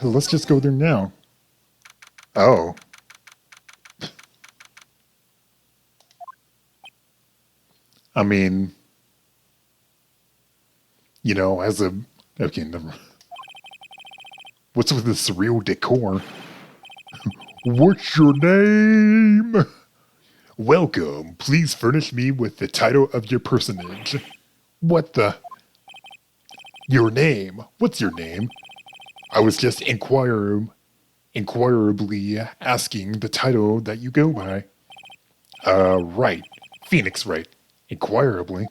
Let's just go there now. Oh. I mean, as a... Okay, never... What's with the surreal decor? What's your name? Welcome. Please furnish me with the title of your personage. What the... Your name? What's your name? I was just inquirably asking the title that you go by. Wright. Phoenix Wright. Inquirably.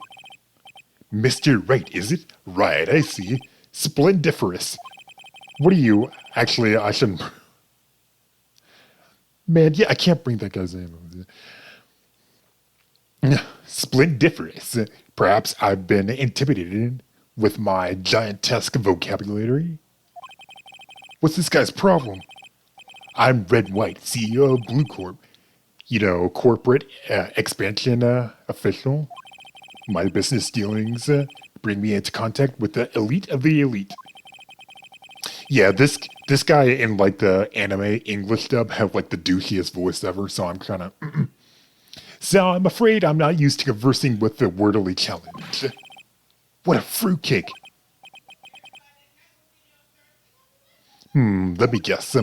Mr. Wright, is it? Right, I see. Splendiferous. What are you... Actually, I shouldn't... Man, yeah, I can't bring that guy's name. Splendiferous. Perhaps I've been intimidated with my giantesque vocabulary. What's this guy's problem? I'm Red White, CEO of Blue Corp. Corporate expansion official. My business dealings bring me into contact with the elite of the elite. Yeah, this guy in like the anime English dub have like the douchiest voice ever, so I'm kind of... So I'm afraid I'm not used to conversing with the wordily challenged. What a fruitcake. Let me guess.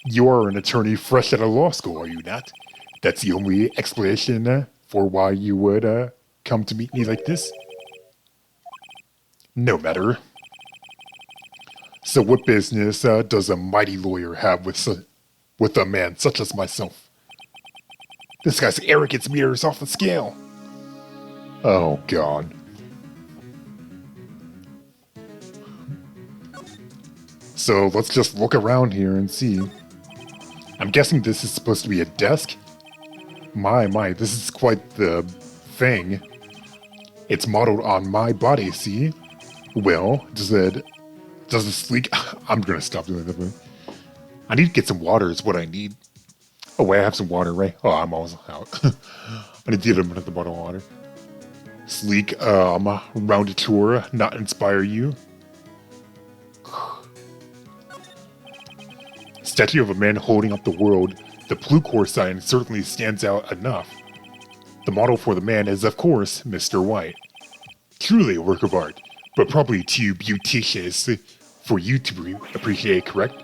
You are an attorney fresh out of law school, are you not? That's the only explanation for why you would come to meet me like this? No matter. So what business does a mighty lawyer have with a man such as myself? This guy's arrogance meters off the scale. Oh, God. So let's just look around here and see. I'm guessing this is supposed to be a desk? My, this is quite the thing. It's modeled on my body, see? Well, does the sleek... I'm gonna stop doing that. I need to get some water is what I need. Oh wait, I have some water, right? Oh, I'm almost out. I need to get another bottle of water. Sleek, rounded tour, not inspire you. Statue of a man holding up the world, the Plucor sign certainly stands out enough. The model for the man is, of course, Mr. White. Truly a work of art, but probably too beauticious for you to appreciate, correct?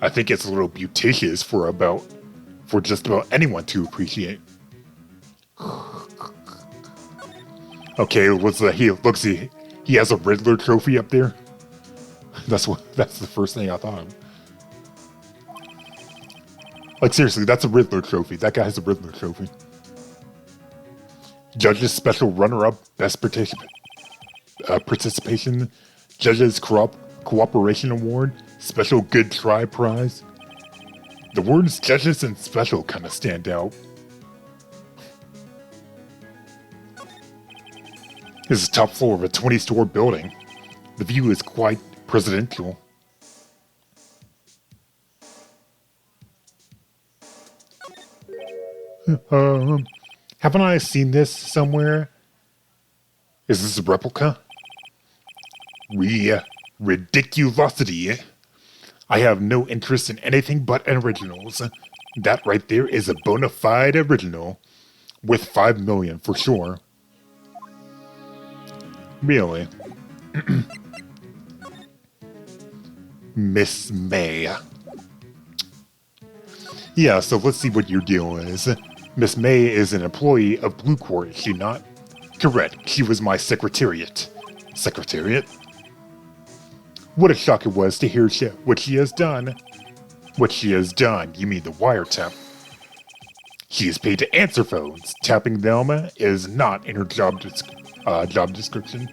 I think it's a little beauticious for just about anyone to appreciate. Okay, he has a Riddler trophy up there. That's the first thing I thought of. Like seriously, that's a Riddler trophy. That guy has a Riddler trophy. Judges special runner-up, best participation, Judges Cooperation Award, Special Good Try Prize. The words judges and special kind of stand out. This is top floor of a 20-story building. The view is quite presidential. Haven't I seen this somewhere? Is this a replica? Ridiculosity. I have no interest in anything but originals. That right there is a bona fide original. With 5 million for sure. Really? Miss May. Yeah, so let's see what your deal is. Miss May is an employee of Blue Court, is she not? Correct, she was my secretariat. Secretariat? What a shock it was to hear what she has done. What she has done, you mean the wiretap. She is paid to answer phones. Tapping them is not in her job description.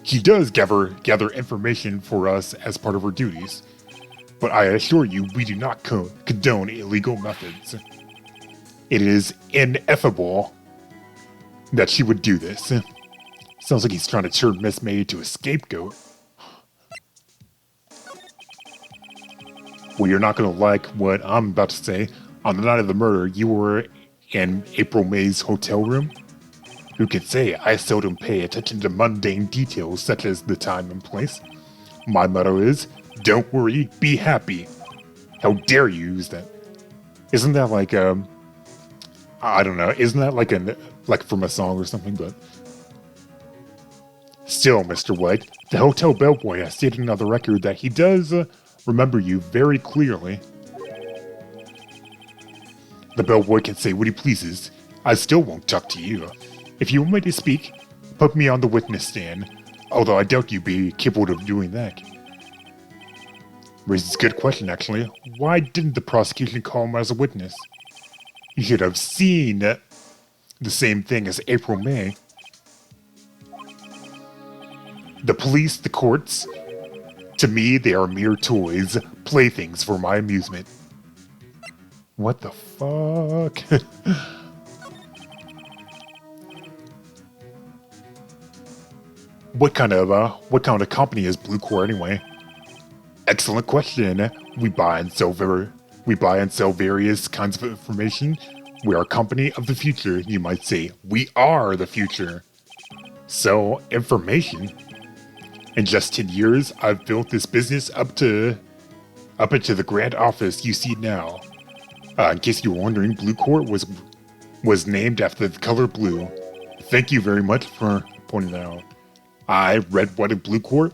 She does gather information for us as part of her duties. But I assure you, we do not condone illegal methods. It is ineffable that she would do this. Sounds like he's trying to turn Miss May into a scapegoat. Well, you're not going to like what I'm about to say. On the night of the murder, you were in April May's hotel room? Who can say I seldom pay attention to mundane details such as the time and place? My motto is, don't worry, be happy. How dare you use that? Isn't that like, I don't know, isn't that like from a song or something, but... Still, Mr. White, the hotel bellboy has stated on the record that he does remember you very clearly. The bellboy can say what he pleases. I still won't talk to you. If you want me to speak, put me on the witness stand, although I doubt you'd be capable of doing that. Raises a good question, actually. Why didn't the prosecution call him as a witness? You should have seen the same thing as April May. The police, the courts, to me, they are mere toys, playthings for my amusement. What the fuck? What kind of company is Blue Core anyway? Excellent question. We buy and sell various kinds of information. We are a company of the future, you might say. We are the future. So, information. In just 10 years, I've built this business up into the grand office you see now. In case you were wondering, Blue Court was named after the color blue. Thank you very much for pointing that out. I Red, White, and Blue Court,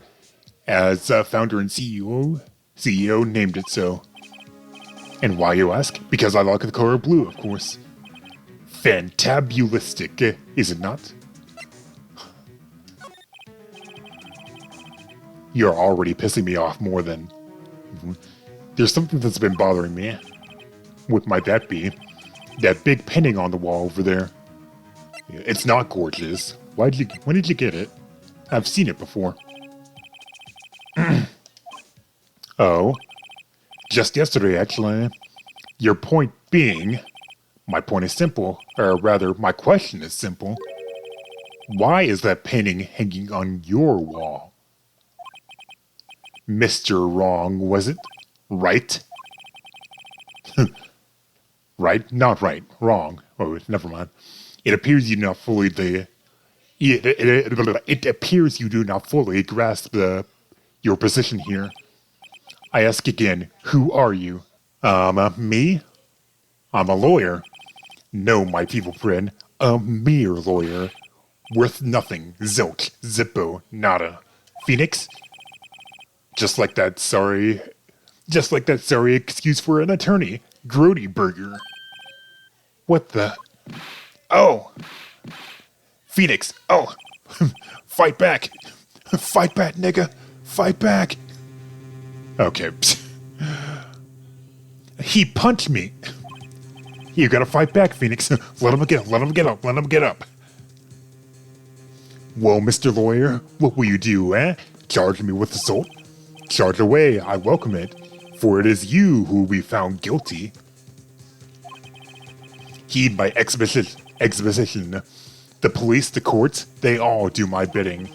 as founder and CEO named it so. And why, you ask? Because I like the color blue, of course. Fantabulistic, is it not? You're already pissing me off more than... There's something that's been bothering me. What might that be? That big painting on the wall over there. It's not gorgeous. When did you get it? I've seen it before. Oh. Just yesterday, actually. Your point being... My point is simple. Or rather, my question is simple. Why is that painting hanging on your wall? Mr. Wrong, was it? Right? Right? Not right. Wrong. Oh, never mind. It appears you do not fully It appears you do not fully grasp your position here. I ask again, who are you? Me? I'm a lawyer. No, my feeble friend, a mere lawyer. Worth nothing. Zilch. Zippo. Nada. Phoenix? Just like that sorry excuse for an attorney. Grody Burger. What the? Oh! Phoenix. Oh! Fight back! Fight back, nigga! Fight back! Okay. He punched me! You gotta fight back, Phoenix. Let him get up, let him get up, let him get up. Well, Mr. Lawyer, what will you do, eh? Charge me with assault? Charge away, I welcome it, for it is you who will be found guilty. Heed my exposition. The police, the courts, they all do my bidding.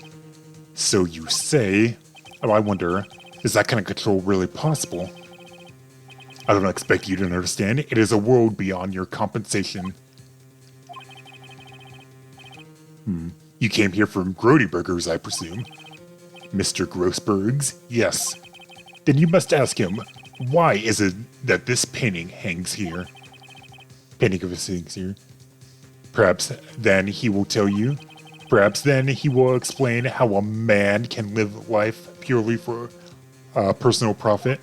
So you say? Oh, I wonder, is that kind of control really possible? I don't expect you to understand. It is a world beyond your compensation. You came here from Grody Burgers, I presume. Mr. Grossberg's? Yes. Then you must ask him, why is it that this painting hangs here? Painting of his hangs here. Perhaps then he will tell you. Perhaps then he will explain how a man can live life purely for personal profit.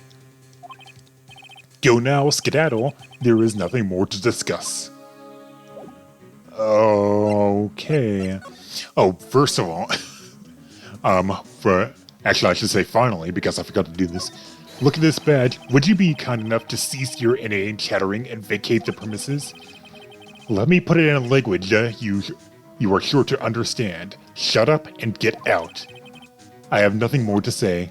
Go now, skedaddle. There is nothing more to discuss. Okay. Oh, first of all, actually I should say finally, because I forgot to do this. Look at this badge. Would you be kind enough to cease your inane chattering and vacate the premises? Let me put it in a language you are sure to understand. Shut up and get out. I have nothing more to say.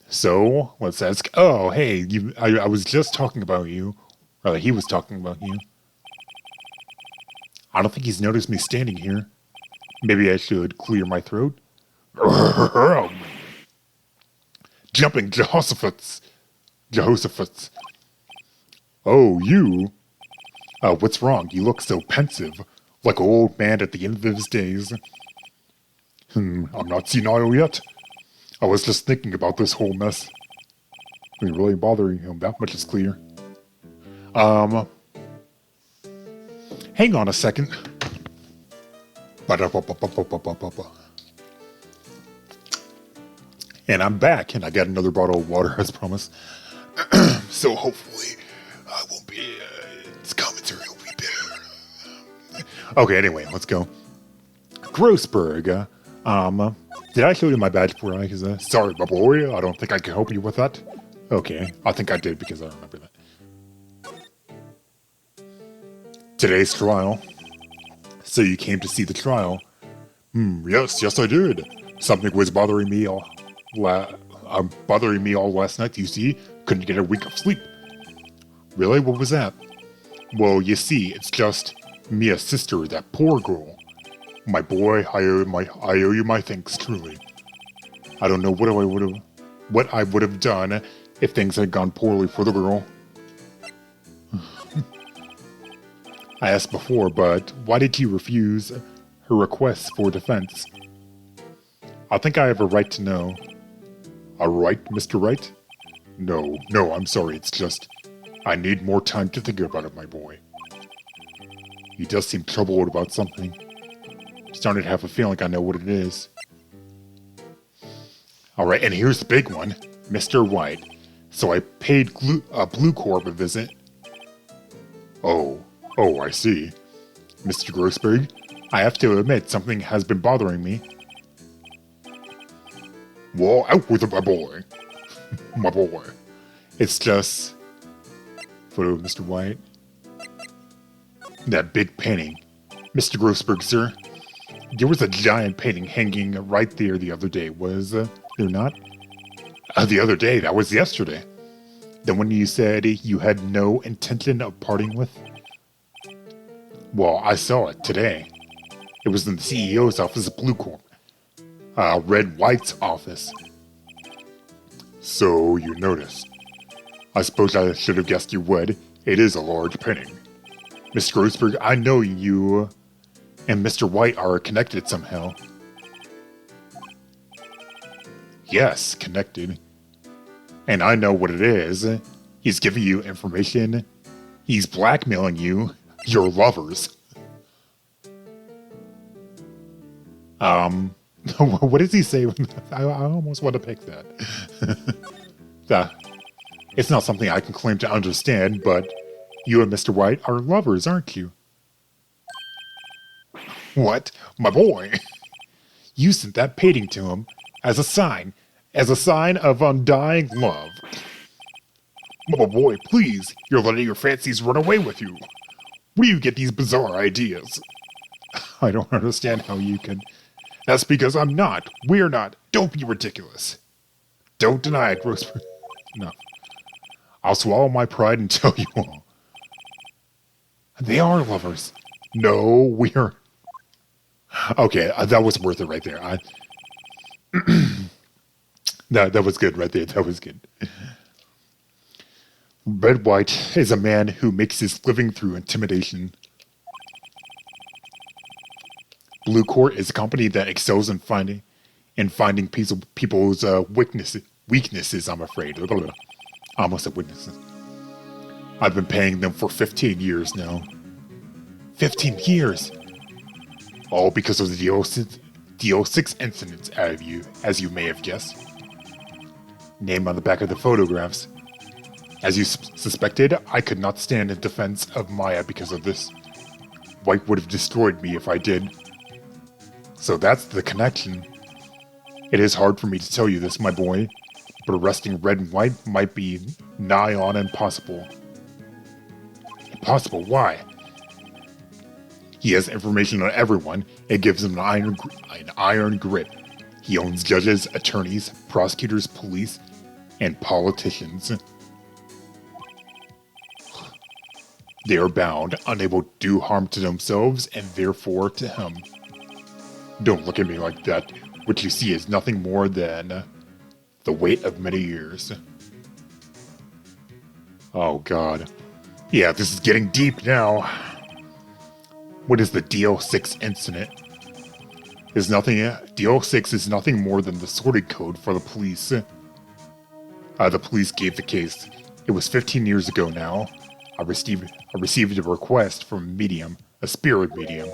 So, let's ask... Oh, hey, I was just talking about you. Or he was talking about you. I don't think he's noticed me standing here. Maybe I should clear my throat. Jumping Jehoshaphat's. Oh, you? What's wrong? You look so pensive, like an old man at the end of his days. I'm not senile yet. I was just thinking about this whole mess. I mean, really bothering him that much is clear. Hang on a second. And I'm back, and I got another bottle of water as promised. So hopefully, I won't be. This commentary will be better. Okay, anyway, let's go. Grossberg. Did I show you my badge before I? Sorry, my boy. I don't think I can help you with that. Okay, I think I did because I remember that. Today's trial. So you came to see the trial? Yes, I did. Something was bothering me all last night, you see. Couldn't get a wink of sleep. Really? What was that? Well, you see, it's just Mia's sister, that poor girl. My boy, I owe you my thanks, truly. I don't know what I would have done if things had gone poorly for the girl. I asked before, but why did you refuse her requests for defense? I think I have a right to know. A right, Mr. Wright? No, I'm sorry, it's just... I need more time to think about it, my boy. You just seem troubled about something. Starting to have a feeling I know what it is. Alright, and here's the big one. Mr. White. So I paid Blue Corp a visit. Oh, I see. Mr. Grossberg, I have to admit something has been bothering me. Well, out with it, my boy. My boy. It's just... Photo of Mr. White. That big painting. Mr. Grossberg, sir. There was a giant painting hanging right there the other day, was there not? The other day, that was yesterday. The one you said you had no intention of parting with? Well, I saw it today. It was in the CEO's office at Blue Corp. Red White's office. So you noticed. I suppose I should have guessed you would. It is a large painting. Mr. Grossberg, I know you and Mr. White are connected somehow. Yes, connected. And I know what it is. He's giving you information. He's blackmailing you. Your lovers. What does he say? I almost want to pick that. It's not something I can claim to understand, but you and Mr. White are lovers, aren't you? What? My boy? You sent that painting to him as a sign of undying love. My boy, please, you're letting your fancies run away with you. Where do you get these bizarre ideas? I don't understand how you can... That's because I'm not. We're not. Don't be ridiculous. Don't deny it, Grossberg. No. I'll swallow my pride and tell you all. They are lovers. No, we're... Okay, that was worth it right there. That was good right there. That was good. Red White is a man who makes his living through intimidation. Blue Court is a company that excels in finding people's weaknesses, I'm afraid. I almost said weaknesses. I've been paying them for 15 years now. 15 years! All because of the 06 incidents, as you may have guessed. Name on the back of the photographs. As you suspected, I could not stand in defense of Maya because of this. White would have destroyed me if I did. So that's the connection. It is hard for me to tell you this, my boy, but arresting Red and White might be nigh on impossible. Impossible? Why? He has information on everyone. It gives him an iron grip. He owns judges, attorneys, prosecutors, police, and politicians. They are bound, unable to do harm to themselves and therefore to him. Don't look at me like that. What you see is nothing more than the weight of many years. Oh God. Yeah, this is getting deep now. What is the DL6 incident? Is nothing. DL6 is nothing more than the sorting code for the police. The police gave the case. It was 15 years ago now. I received a request from a medium, a spirit medium.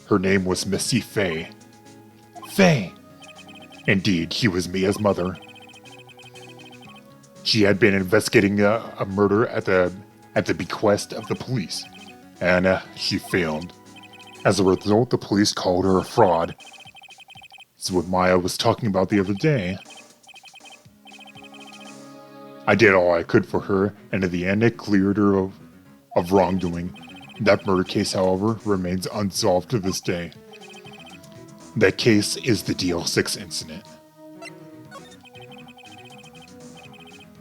Her name was Missy Faye. Faye! Indeed, she was Mia's mother. She had been investigating a murder at the bequest of the police, and she failed. As a result, the police called her a fraud. This is what Maya was talking about the other day. I did all I could for her, and in the end it cleared her of wrongdoing. That murder case, however, remains unsolved to this day. That case is the DL6 incident.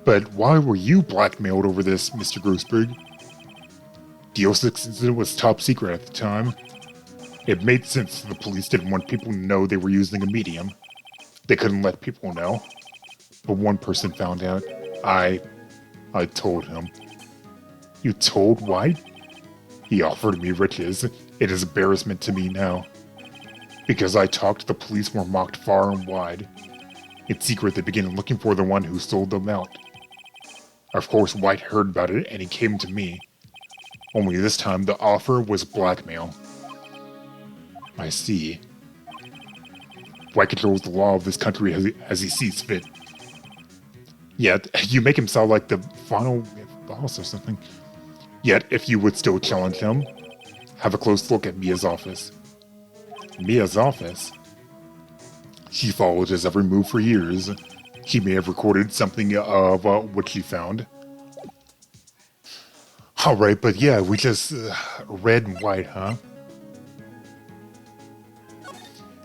But why were you blackmailed over this, Mr. Grossberg? DL6 incident was top secret at the time. It made sense the police didn't want people to know they were using a medium. They couldn't let people know. But one person found out. I told him. You told White? He offered me riches. It is embarrassment to me now. Because I talked, the police were mocked far and wide. In secret, they began looking for the one who sold them out. Of course, White heard about it, and he came to me. Only this time, the offer was blackmail. I see. White controls the law of this country as he sees fit. Yet, you make him sound like the final boss or something. Yet, if you would still challenge him, have a close look at Mia's office. Mia's office? She followed his every move for years. She may have recorded something of what she found. Alright, but yeah, we just red and white, huh?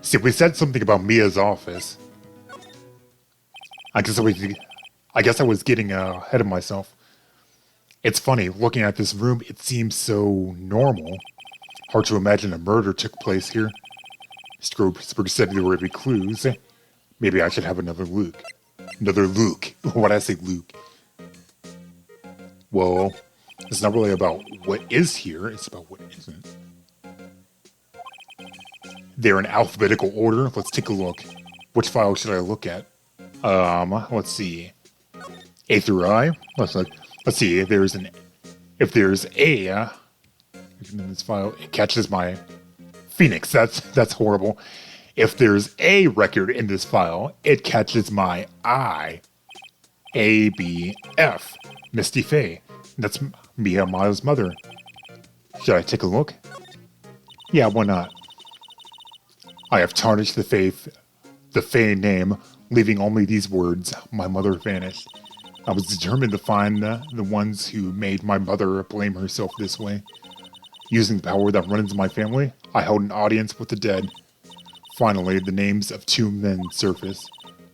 See, we said something about Mia's office. I guess I was getting ahead of myself. It's funny, looking at this room, it seems so normal. Hard to imagine a murder took place here. Mr. Grossberg said there would be clues. Maybe I should have another look. Another Luke. Why'd I say Luke? Well, it's not really about what is here, it's about what isn't. They're in alphabetical order. Let's take a look. Which file should I look at? Let's see. A through I. Let's see. If there's A in this file, it catches my Phoenix. That's horrible. If there's a record in this file, it catches my I. A, B, F. Misty Faye. That's Mia Maya's mother. Should I take a look? Yeah, why not? I have tarnished the Faye name, leaving only these words, my mother vanished. I was determined to find the ones who made my mother blame herself this way. Using the power that runs in my family, I held an audience with the dead. Finally, the names of two men surfaced.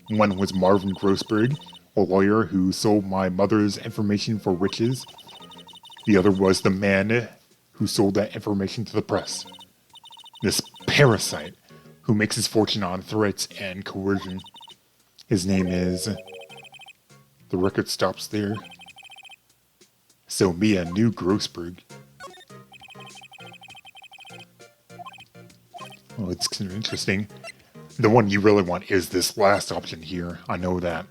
One was Marvin Grossberg, a lawyer who sold my mother's information for riches. The other was the man who sold that information to the press. This parasite who makes his fortune on threats and coercion. His name is... The record stops there. So Mia knew Grossberg. Well, it's kind of interesting. The one you really want is this last option here. I know that.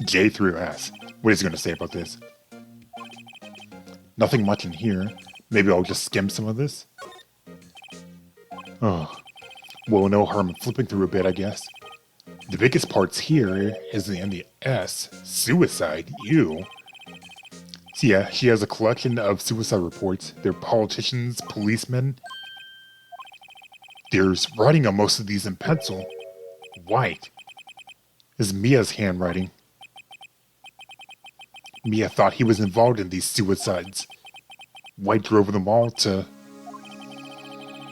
J through S. What is he going to say about this? Nothing much in here. Maybe I'll just skim some of this. Oh. Well, no harm in flipping through a bit, I guess. The biggest parts here is in the S. Suicide. Ew. So yeah, she has a collection of suicide reports. They're politicians, policemen. There's writing on most of these in pencil. White. This is Mia's handwriting. Mia thought he was involved in these suicides. White drove them all to...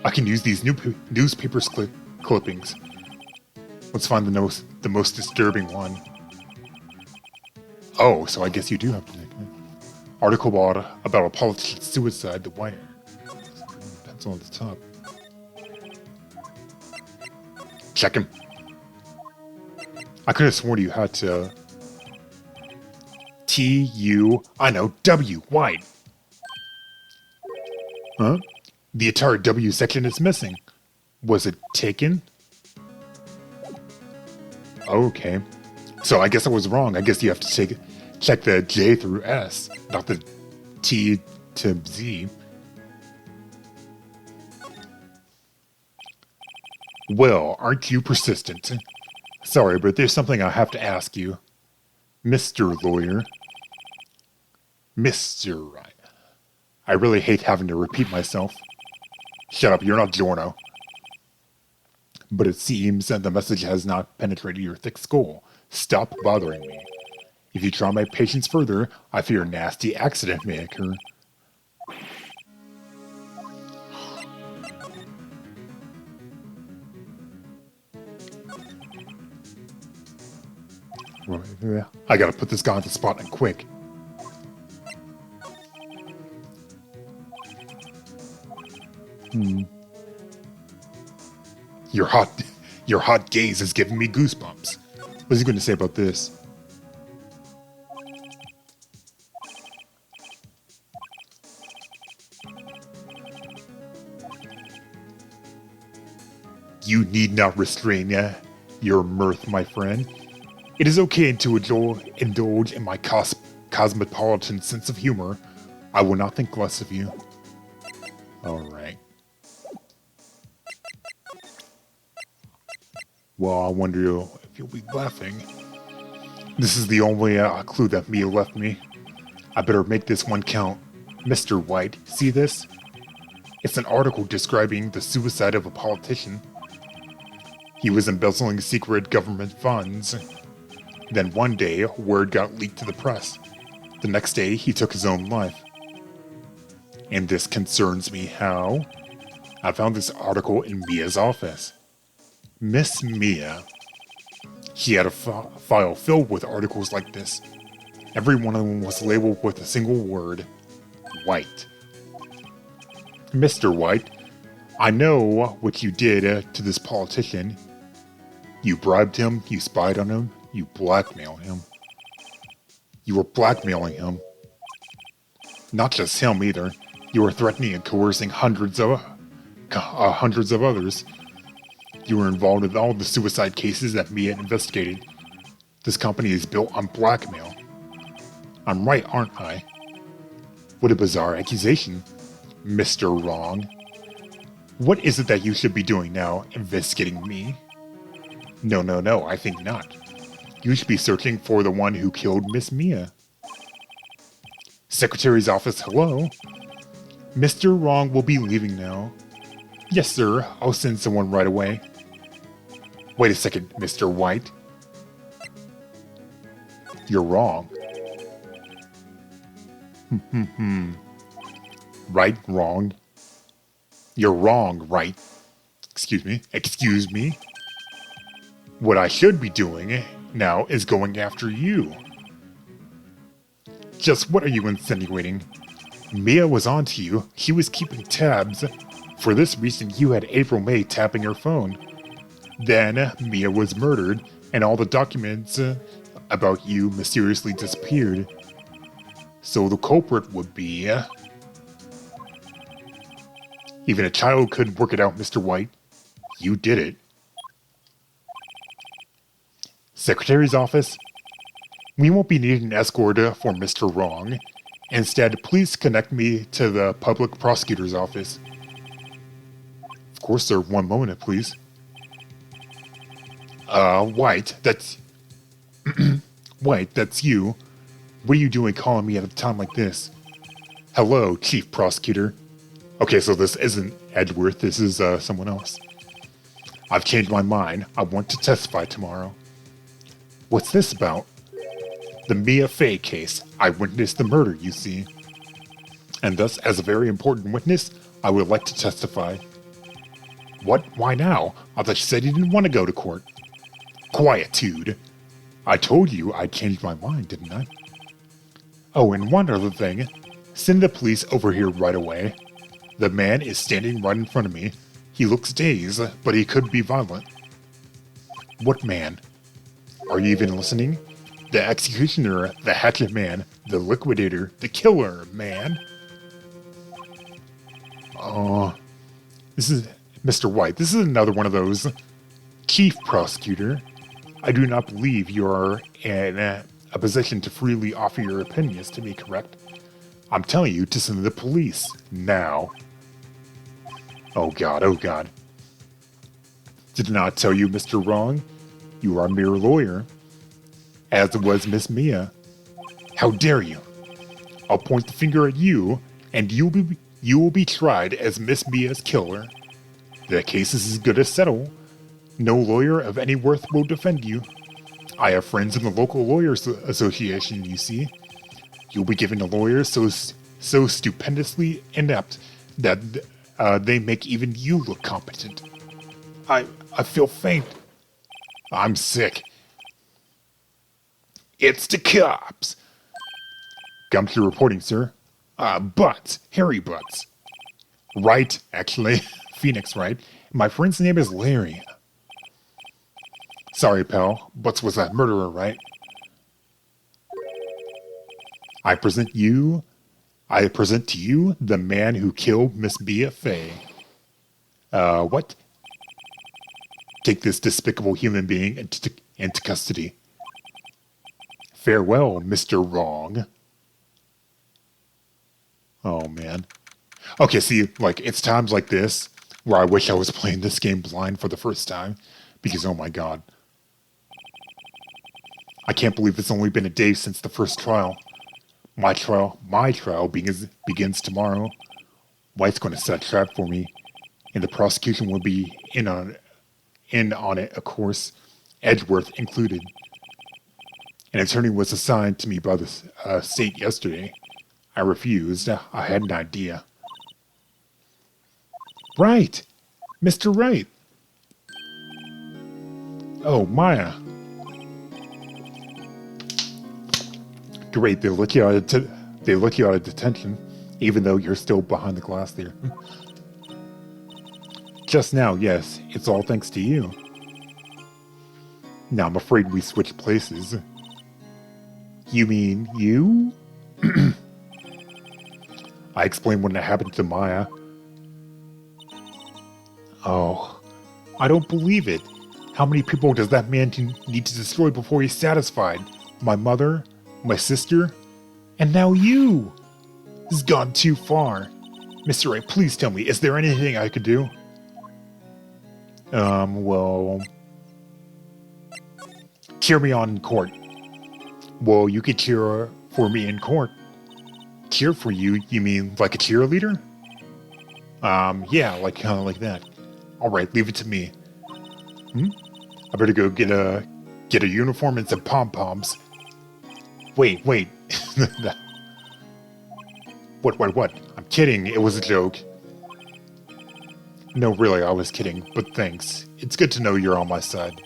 I can use these newspaper clippings. Let's find the most disturbing one. Oh, so I guess you do have to make it. Article about a politician's suicide, the White. Pencil on the top. Check him. I could have sworn you had to I know, W, White. Huh? The entire W section is missing. Was it taken? Okay. So I guess I was wrong. I guess you have to check the J through S, not the T to Z. Well, aren't you persistent? Sorry, but there's something I have to ask you. Mr. Lawyer. Mr. Wright. I really hate having to repeat myself. Shut up, you're not Giorno. But it seems that the message has not penetrated your thick skull. Stop bothering me. If you try my patience further, I fear a nasty accident may occur. I gotta put this guy on the spot and quick. Your hot gaze is giving me goosebumps. What's he going to say about this? You need not restrain your mirth, my friend. It is okay to indulge in my cosmopolitan sense of humor. I will not think less of you. Alright. Well, I wonder if you'll be laughing. This is the only clue that Mia left me. I better make this one count. Mr. White, see this? It's an article describing the suicide of a politician. He was embezzling secret government funds. Then one day, word got leaked to the press. The next day, he took his own life. And this concerns me how? I found this article in Mia's office. Miss Mia. She had a file filled with articles like this. Every one of them was labeled with a single word. White. Mr. White, I know what you did to this politician. You bribed him, you spied on him, you blackmailed him. You were blackmailing him. Not just him either. You were threatening and coercing hundreds of others. You were involved in all the suicide cases that Mia investigated. This company is built on blackmail. I'm right, aren't I? What a bizarre accusation, Mr. Wrong. What is it that you should be doing now, investigating me? No, I think not. You should be searching for the one who killed Miss Mia. Secretary's office, hello? Mr. Wrong will be leaving now. Yes, sir, I'll send someone right away. Wait a second, Mr. White. You're wrong. Right, wrong. You're wrong, right? Excuse me. What I should be doing now is going after you. Just what are you insinuating? Mia was onto you. She was keeping tabs. For this reason, you had April May tapping her phone. Then, Mia was murdered, and all the documents about you mysteriously disappeared. So the culprit would be... Even a child couldn't work it out, Mr. White. You did it. Secretary's office? We won't be needing an escort for Mr. Wrong. Instead, please connect me to the public prosecutor's office. Of course, sir. One moment, please. White, that's... White, that's you. What are you doing calling me at a time like this? Hello, Chief Prosecutor. Okay, so this isn't Edgeworth, this is, someone else. I've changed my mind. I want to testify tomorrow. What's this about? The Mia Fey case. I witnessed the murder, you see. And thus, as a very important witness, I would like to testify. What? Why now? I thought you said you didn't want to go to court. Quietude. I told you I'd changed my mind, didn't I? Oh, and one other thing. Send the police over here right away. The man is standing right in front of me. He looks dazed, but he could be violent. What man? Are you even listening? The executioner, the hatchet man, the liquidator, the killer, man. Oh, this is Mr. White. This is another one of those. Chief Prosecutor, I do not believe you are in a position to freely offer your opinions to me, correct? I'm telling you to send the police, now. Oh god, oh god. Did not tell you, Mr. Wrong. You are a mere lawyer. As was Miss Mia. How dare you? I'll point the finger at you, and you will be tried as Miss Mia's killer. The case is as good as settled. No lawyer of any worth will defend you. I have friends in the local lawyers association, you see. You'll be given a lawyer so stupendously inept that they make even you look competent. I feel faint. I'm sick. It's the cops. Come to reporting, sir. Butts. Harry Butts. Wright, actually. Phoenix, Wright. My friend's name is Larry. Sorry, pal. Butts was that murderer, right? I present to you the man who killed Miss Bia Fay. What? Take this despicable human being into custody. Farewell, Mr. Wrong. Oh, man. Okay, see, like, it's times like this where I wish I was playing this game blind for the first time, because, oh my god. I can't believe it's only been a day since the first trial. My trial begins tomorrow. White's going to set a trap for me, and the prosecution will be in on it, of course, Edgeworth included. An attorney was assigned to me by the state yesterday. I refused. I had an idea. Right! Mr. Wright! Oh, Maya. Great, they let you out of detention, even though you're still behind the glass there. Just now, yes, it's all thanks to you. Now I'm afraid we switched places. You mean you? I explained what happened to Maya. Oh, I don't believe it. How many people does that man need to destroy before he's satisfied? My mother, my sister, and now you! This has gone too far. Mr. Wright, please tell me, is there anything I could do? Well... Cheer me on in court. Well, you could cheer for me in court. Cheer for you? You mean like a cheerleader? Yeah, kinda like that. Alright, leave it to me. I better go get a uniform and some pom-poms. Wait. What? I'm kidding, it was a joke. No, really, I was kidding, but thanks. It's good to know you're on my side.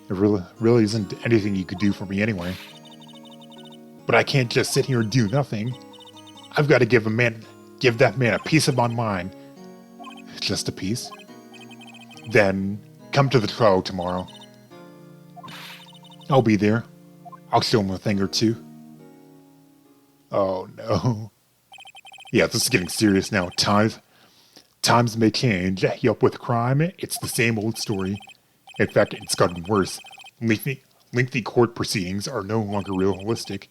There really isn't anything you could do for me anyway. But I can't just sit here and do nothing. I've got to give that man a piece of my mind. Just a piece? Then, come to the trial tomorrow. I'll be there. I'll show him a thing or two. Oh no. Yeah, this is getting serious now. Times may change. Yup, with crime, it's the same old story. In fact, it's gotten worse. Lengthy court proceedings are no longer realistic.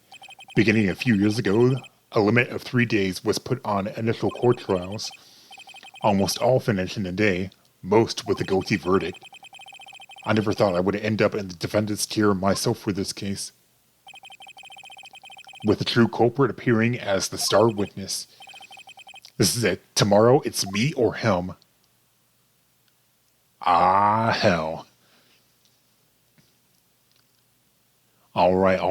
Beginning a few years ago, a limit of 3 days was put on initial court trials. Almost all finished in a day, most with a guilty verdict. I never thought I would end up in the defendant's chair myself for this case. With the true culprit appearing as the star witness. This is it. Tomorrow, it's me or him. Ah, hell. Alright.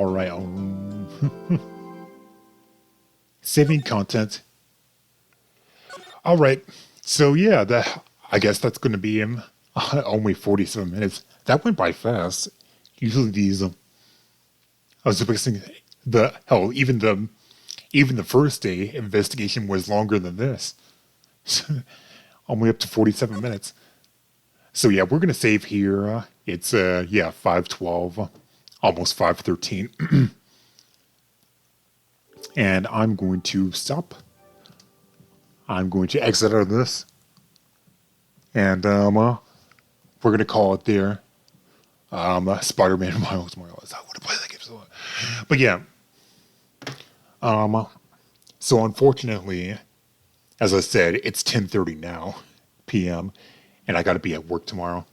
Saving content. Alright, so yeah, I guess that's going to be only 47 minutes. That went by fast. Usually these, I was expecting even the first day investigation was longer than this. Only up to 47 minutes. So yeah, we're going to save here. It's 5:12. almost 5:13. And I'm going to stop. I'm going to exit out of this. And we're going to call it there. Spider-Man Miles Morales. I would have played that game so much. But yeah. So unfortunately, as I said, it's 10:30 now, p.m., and I got to be at work tomorrow.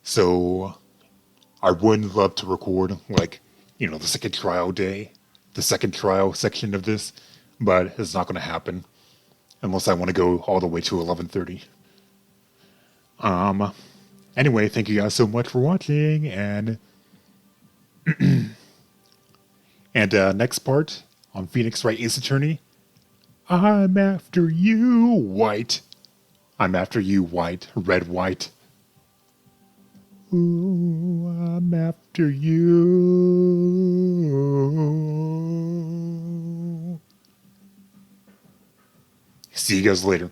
So I would love to record, like, the second trial day, the second trial section of this, but it's not going to happen unless I want to go all the way to 11:30. Anyway, thank you guys so much for watching, and next part on Phoenix Wright Ace Attorney, I'm after you, White. I'm after you, White. Red White. Ooh, I'm after you. See you guys later.